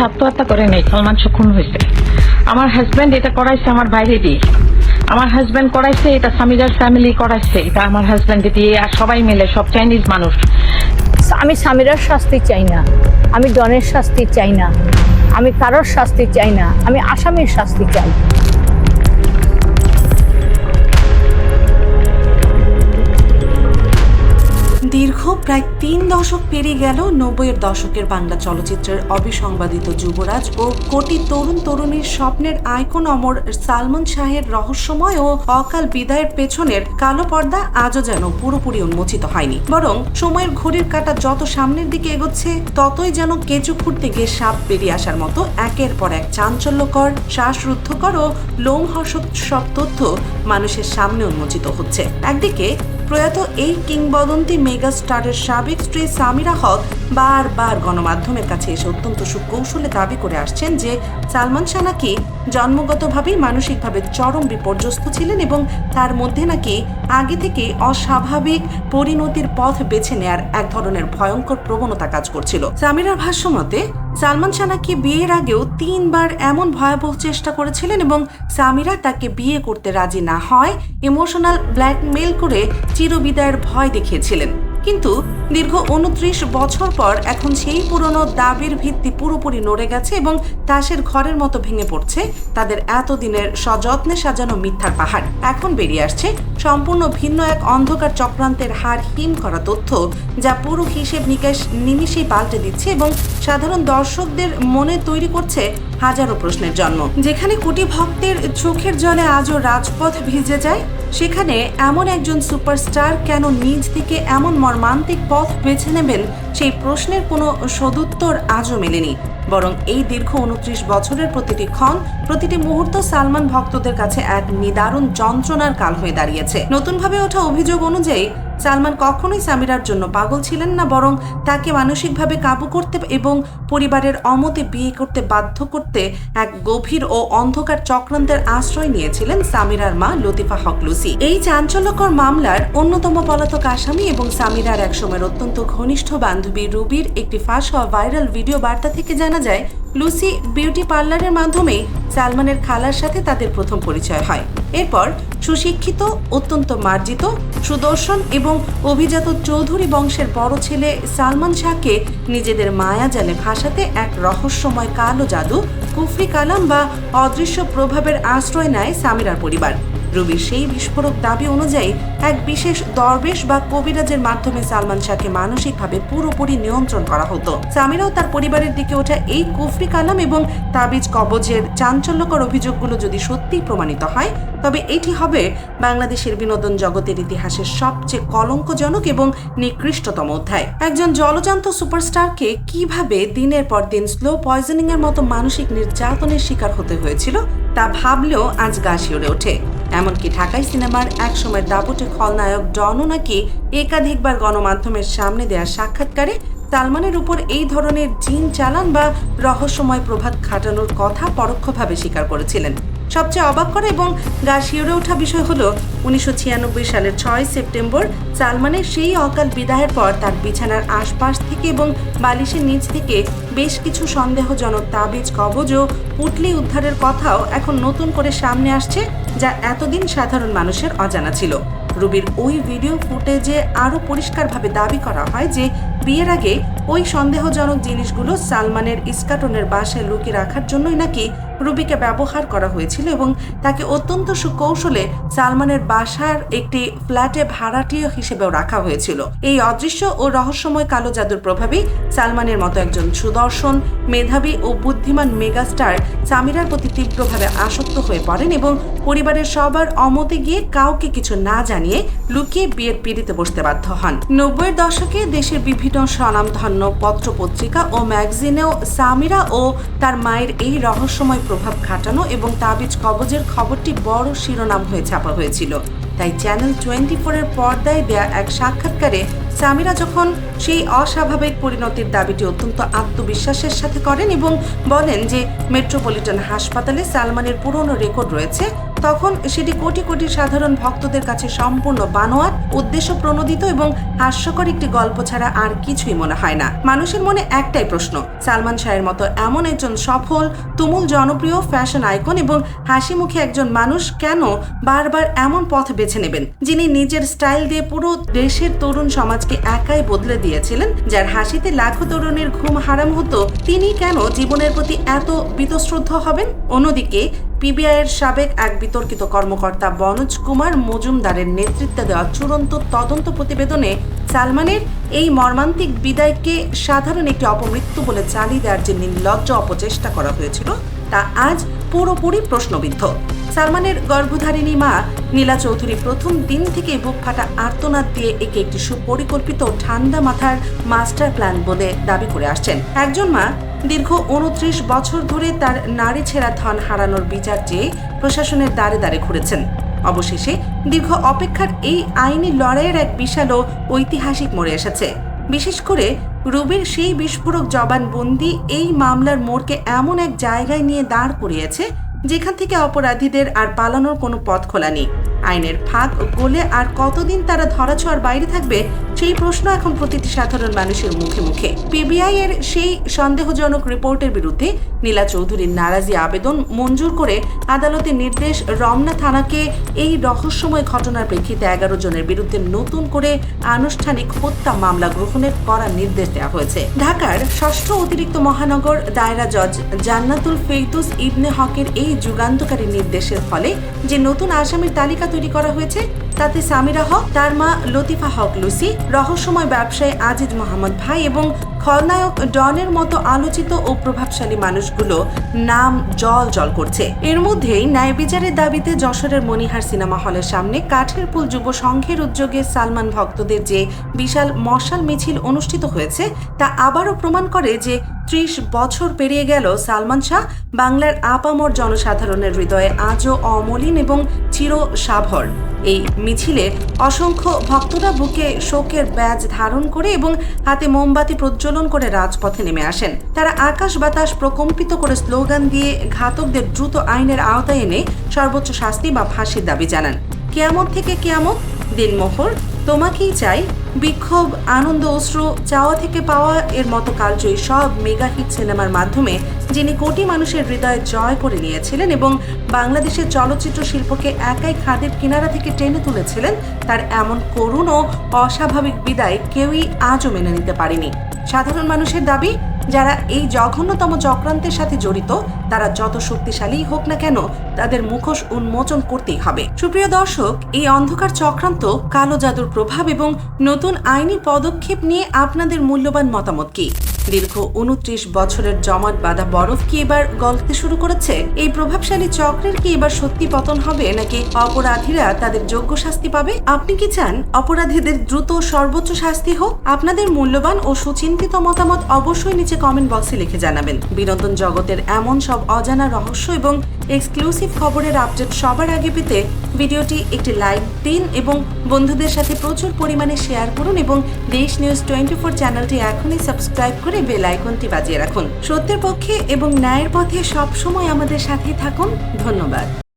আত্মহত্যা করে নেই, সালমান শাহ খুন হয়েছে। আমার হাজবেন্ড এটা করাইছে আমার বাইরে দিয়ে, আমার হাজবেন্ড করাইছে এটা, সামিরার ফ্যামিলি করাইছে এটা আমার হাজবেন্ড দিয়ে, আর সবাই মিলে, সব চাইনিজ মানুষ। আমি সামিরার শাস্তি চাই না, আমি ডনের শাস্তি চাই না, আমি কারোর শাস্তি চাই না, আমি আসামির শাস্তি চাই। দীর্ঘ প্রায় 3 দশক পেরিয়ে গেল 90-এর দশকের বাংলা চলচ্চিত্রের অবিসংবাদিত যুবরাজ ও কোটি তরুণ তরুণীর স্বপ্নের আইকন অমর সালমান শাহের রহস্যময় ও অকাল বিদায়ের পেছনের কালো পর্দা আজও যেন পুরোপুরি উন্মোচিত হয়নি, বরং সময়ের ঘড়ির কাঁটা যত সামনের দিকে এগোচ্ছে ততই যেন কেঁচু খুঁড়তে গিয়ে সাপ বেরিয়ে আসার মতো একের পর এক চাঞ্চল্যকর, শ্বাসরুদ্ধকর ও লোমহর্ষক সব তথ্য মানুষের সামনে উন্মোচিত হচ্ছে। একদিকে প্রয়াত এই কিংবদন্তি মেগাস্টারের সাবেক স্ত্রী সামিরা হক বারবার গণমাধ্যমের কাছে এসে অত্যন্ত সুকৌশলে দাবি করে আসছেন যে সালমান শাহ নাকি জন্মগতভাবেই মানসিকভাবে চরম বিপর্যস্ত ছিলেন এবং তার মধ্যে নাকি আগে থেকে অস্বাভাবিক পরিণতির পথ বেছে নেয়ার এক ধরনের ভয়ঙ্কর প্রবণতা কাজ করছিল। সামিরার ভাষ্যমতে সালমান শাহ নাকি বিয়ের আগেও 3 বার এমন ভয়াবহ চেষ্টা করেছিলেন এবং সামিরা তাকে বিয়ে করতে রাজি না হয় ইমোশনাল ব্ল্যাকমেইল করে চিরবিদায়ের ভয় দেখিয়েছিলেন। কিন্তু দীর্ঘ 29 বছর পর এখন সেই পুরনো দাবির ভিত্তি পুরোপুরি নড়ে গেছে এবং তাসের ঘরের মতো ভেঙে পড়ছে তাদের এতদিনের সযত্নে সাজানো মিথ্যার পাহাড়। এখন বেরিয়ে আসছে সম্পূর্ণ ভিন্ন এক অন্ধকার চক্রান্তের হার হিম করা তথ্য, যা পুরো হিসেব নিকেশ নিমিষেই পাল্টে দিচ্ছে এবং সাধারণ দর্শকদের মনে তৈরি করছে হাজারো প্রশ্নের জন্ম। যেখানে কোটি ভক্তের চোখের জলে আজও রাজপথ ভিজে যায়, সেখানে এমন একজন সুপারস্টার কেন নিজ থেকে এমন মর্মান্তিক পথ বেছে নেবেন, সেই প্রশ্নের কোনো সদুত্তর আজও মেলেনি। বরং এই দীর্ঘ 29 বছরের প্রতিটি ক্ষণ, প্রতিটি মুহূর্ত সালমান ভক্তদের কাছে এক নিদারুণ যন্ত্রণার কাল হয়ে দাঁড়িয়েছে। নতুনভাবে ওঠা অভিযোগ অনুযায়ী সালমান কখনোই সামিরার জন্য পাগল ছিলেন না, বরং তাকে মানসিকভাবে কাবু করতে এবং পরিবারের অমতে বিয়ে করতে বাধ্য করতে এক গভীর ও অন্ধকার চক্রান্তের আশ্রয় নিয়েছিলেন সামিরার মা লতিফা হক লুসি। এই চাঞ্চল্যকর মামলার অন্যতম পলাতক আসামি এবং সামিরার একসময়ের অত্যন্ত ঘনিষ্ঠ বান্ধবী রুবির একটি ফাঁস হওয়া ভাইরাল ভিডিও বার্তা থেকে জানা যায়, লুসি বিউটি পার্লারের মাধ্যমেই সালমানের খালার সাথে তাদের প্রথম পরিচয় হয়। এরপর সুশিক্ষিত, অত্যন্ত মার্জিত, সুদর্শন এবং অভিজাত চৌধুরী বংশের বড় ছেলে সালমান শাহকে নিজেদের মায়াজালে ভাসাতে এক রহস্যময় কালো জাদু, কুফরি কালাম বা অদৃশ্য প্রভাবের আশ্রয় নেয় সামিরার পরিবার। রুবির সেই বিস্ফোরক দাবি অনুযায়ী এক বিশেষ দরবেশ বা কবিরাজের মাধ্যমে সালমান শাহকে মানসিকভাবে পুরোপুরি নিয়ন্ত্রণ করা হতো। সামিরাও তার পরিবারের দিকে ওঠা এই কুফরি কালাম এবং তাবিজ কবজের চাঞ্চল্যকর অভিযোগগুলো যদি সত্যিই প্রমাণিত হয়, তবে এটি হবে বাংলাদেশের বিনোদন জগতের ইতিহাসের সবচেয়ে কলঙ্কজনক এবং নিকৃষ্টতম অধ্যায়। একজন জলজান্ত সুপারস্টারকে কিভাবে দিনের পর দিন স্লো পয়জনিং এর মতো মানসিক নির্যাতনের শিকার হতে হয়েছিল তা ভাবলেও আজ গা শিউরে ওঠে। এমনকি ঢাকাই সিনেমার একসময় দাপুটে খলনায়ক ডনও নাকি একাধিকবার গণমাধ্যমের সামনে দেওয়া সাক্ষাৎকারে সালমানের উপর এই ধরনের জিন চালান বা রহস্যময় প্রভাব খাটানোর কথা পরোক্ষভাবে স্বীকার করেছিলেন। সবচেয়ে অবাক করা এবং গা শিউরে ওঠা বিষয় হলো 1996 সালের 6 সেপ্টেম্বর সালমানের সেই অকাল বিদায়ের পর তার বিছানার আশপাশ থেকে এবং বালিশের নিচ থেকে বেশ কিছু সন্দেহজনক তাবিজ, কবজ ও পুটলি উদ্ধারের কথাও এখন নতুন করে সামনে আসছে, যা এতদিন সাধারণ মানুষের অজানা ছিল। রুবির ওই ভিডিও ফুটেজে আরও পরিষ্কারভাবে দাবি করা হয় যে বিয়ের আগে ওই সন্দেহজনক জিনিসগুলো সালমানের ইস্কাটনের বাসায় লুকিয়ে রাখার জন্যই নাকি রুবিকে ব্যবহার করা হয়েছিল এবং তাকে অত্যন্ত সুকৌশলে সালমানের বাসার একটি ফ্ল্যাটে ভাড়াটিয়া হিসেবেও রাখা হয়েছিল। এই অদৃশ্য ও রহস্যময় কালো জাদুর প্রভাবেই সালমানের মতো একজন সুদর্শন, মেধাবী ও বুদ্ধিমান মেগাস্টার সামিরার প্রতি তীব্রভাবে আসক্ত হয়ে পড়েন এবং পরিবারের সবার অমতে গিয়ে কাউকে কিছু না জানিয়ে লুকিয়ে বিয়ের পিঁড়িতে বসতে বাধ্য হন। 90-এর দশকে দেশের বিভিন্ন স্বনামধন্য পত্রপত্রিকা ও ম্যাগাজিনেও সামিরা ও তার মায়ের এই রহস্যময় প্রভাব খাটানো এবং তাবিজ কবজের খবরটি বড় শিরোনাম হয়ে ছাপা হয়েছিল। তাই চ্যানেল 24-এর পর্দায় দেয়া এক সাক্ষাৎকারে সামিরা যখন সেই অস্বাভাবিক পরিণতির দাবিটি অত্যন্ত আত্মবিশ্বাসের সাথে করেন এবং বলেন যে মেট্রোপলিটন হাসপাতালে সালমানের পুরনো রেকর্ড রয়েছে, তখন সেটি কোটি কোটি সাধারণ ভক্তদের কাছে সম্পূর্ণ বানোয়াট উদ্দেশ্য প্রণোদিত এবং হাস্যকর একটি গল্প ছাড়া আর কিছুই মনে হয় না। মানুষের মনে একটাই প্রশ্ন, সালমান শাহের মতো এমন একজন সফল, তুমুল জনপ্রিয় ফ্যাশন আইকন এবং হাসি মুখে একজন মানুষ কেন বারবার এমন পথ বেছে নেবেন, যিনি নিজের স্টাইল দিয়ে পুরো দেশের তরুণ সমাজকে একাই বদলে দিয়েছিলেন, যার হাসিতে লাখো তরুণের ঘুম হারাম হতো, তিনি কেন জীবনের প্রতি এত বীতশ্রদ্ধ হবেন? অন্যদিকে পিবিআইয়ের সাবেক এক বিতর্কিত কর্মকর্তা বনোজ কুমার মজুমদারের নেতৃত্বে দেওয়া চূড়ান্ত তদন্ত প্রতিবেদনে সালমানের এই মর্মান্তিক বিদায়কে সাধারণ একটি অপমৃত্যু বলে চালিয়ে দেওয়ার যে নির্লজ্জ অপচেষ্টা করা হয়েছিল তা আজ পুরোপুরি প্রশ্নবিদ্ধ। সালমানের গর্ভধারিণী মা নীলা চৌধুরী প্রথম দিন থেকে বুক ফাটা আর্তনাদ দিয়ে একে একটি সুপরিকল্পিত ঠান্ডা মাথার মাস্টার প্ল্যান বলে দাবি করে আসছেন। একজন মা দীর্ঘ 29 বছর ধরে তার নারী ছেঁড়া ধন হারানোর বিচার চেয়ে প্রশাসনের দ্বারে দ্বারে ঘুরেছেন। অবশেষে দীর্ঘ অপেক্ষার এই আইনি লড়াইয়ের এক বিশাল ও ঐতিহাসিক মোড়ে এসেছে। বিশেষ করে রুবির সেই বিস্ফোরক জবানবন্দি এই মামলার মোড়কে এমন এক জায়গায় নিয়ে দাঁড় করিয়েছে যেখান থেকে অপরাধীদের আর পালানোর কোনো পথ খোলা নেই। আইনের ফাঁক গলে আর কতদিন তারা ধরাছোঁয়ার বাইরে থাকবে, সেই প্রশ্ন এখন প্রতিটি সাধারণ মানুষের মুখে মুখে। পিবিআই এর সেই সন্দেহজনক রিপোর্টের বিরুদ্ধে নীলা চৌধুরীর নারাজি আবেদন মঞ্জুর করে আদালতের নির্দেশ রমনা থানাকে এই রহস্যময় ঘটনার প্রেক্ষিতে 11 জনের বিরুদ্ধে নতুন করে আনুষ্ঠানিক হত্যা মামলা গ্রহণের করা নির্দেশ দেওয়া হয়েছে। ঢাকার 6ষ্ঠ অতিরিক্ত মহানগর দায়রা জজ জান্নাতুল ফেরদৌস ইবনে হকের এই যুগান্তকারী নির্দেশের ফলে যে নতুন আসামির তালিকা তৈরি করা হয়েছে তাতে সামিরা হক, তার মা লতিফা হক লুসি, রহস্যময় ব্যবসায়ী আজিজ মোহাম্মদ ভাই এবং খলনায়ক ডনের মতো আলোচিত ও প্রভাবশালী মানুষগুলো নাম জল করছে। এর মধ্যেই ন্যায় বিচারের দাবিতে যশোরের মনিহার সিনেমা হলের সামনে কাঠের পুল যুব সংঘের উদ্যোগে সালমান ভক্তদের যে বিশাল মশাল মিছিল অনুষ্ঠিত হয়েছে তা আবারও প্রমাণ করে যে 30 বছর পেরিয়ে গেল সালমান শাহ বাংলার আপামর জনসাধারণের হৃদয়ে আজও অমলিন এবং চির সাভর। এই মিছিলে অসংখ্য ভক্তরা বুকে শোকের ব্যাজ ধারণ করে এবং হাতে মোমবাতি প্রজ্বলন করে রাজপথে নেমে আসেন। তারা আকাশ বাতাস প্রকম্পিত করে স্লোগান দিয়ে ঘাতকদের দ্রুত আইনের আওতায় এনে সর্বোচ্চ শাস্তি বা ফাঁসির দাবি জানান। কিয়ামত থেকে কিয়ামত, দিনমোহর, তোমাকেই চাই, বিক্ষোভ, আনন্দ, অশ্রু, চাওয়া থেকে পাওয়া এর মতো কালজয়ী সব মেগা হিট সিনেমার মাধ্যমে যিনি কোটি মানুষের হৃদয় জয় করে নিয়েছিলেন এবং বাংলাদেশের চলচ্চিত্র শিল্পকে একাই খাদের কিনারা থেকে টেনে তুলেছিলেন, তার এমন করুণ ও অস্বাভাবিক বিদায় কেউই আজও মেনে নিতে পারেনি। সাধারণ মানুষের দাবি, যারা এই জঘন্যতম চক্রান্তের সাথে জড়িত তারা যত শক্তিশালী হোক না কেন তাদের মুখোশ উন্মোচন করতেই হবে। সুপ্রিয় দর্শক, এই অন্ধকার চক্রান্ত, কালো জাদুর প্রভাব এবং নতুন আইনি পদক্ষেপ নিয়ে আপনাদের মূল্যবান মতামত কি? দীর্ঘ 29 বছরের জমাট বাঁধা বরফ কি এবার গলতে শুরু করেছে? এই প্রভাবশালী চক্রের কি এবার সত্যি পতন হবে নাকি অপরাধীরা তাদের যোগ্য শাস্তি পাবে? আপনি কি চান অপরাধীদের দ্রুত সর্বোচ্চ শাস্তি হোক? আপনাদের মূল্যবান ও সুচিন্তিত মতামত অবশ্যই নিচে কমেন্ট বক্সে লিখে জানাবেন। বিনোদন জগতের এমন সব অজানা রহস্য এবং এক্সক্লুসিভ খবরের আপডেট সবার আগে পেতে ভিডিওটি একটি লাইক দিন এবং বন্ধুদের সাথে প্রচুর পরিমাণে শেয়ার করুন এবং দেশ নিউজ 24 চ্যানেলটি এখনই সাবস্ক্রাইব করে বেল আইকনটি বাজিয়ে রাখুন। সত্যের পক্ষে এবং ন্যায়ের পথে সবসময় আমাদের সাথে থাকুন। ধন্যবাদ।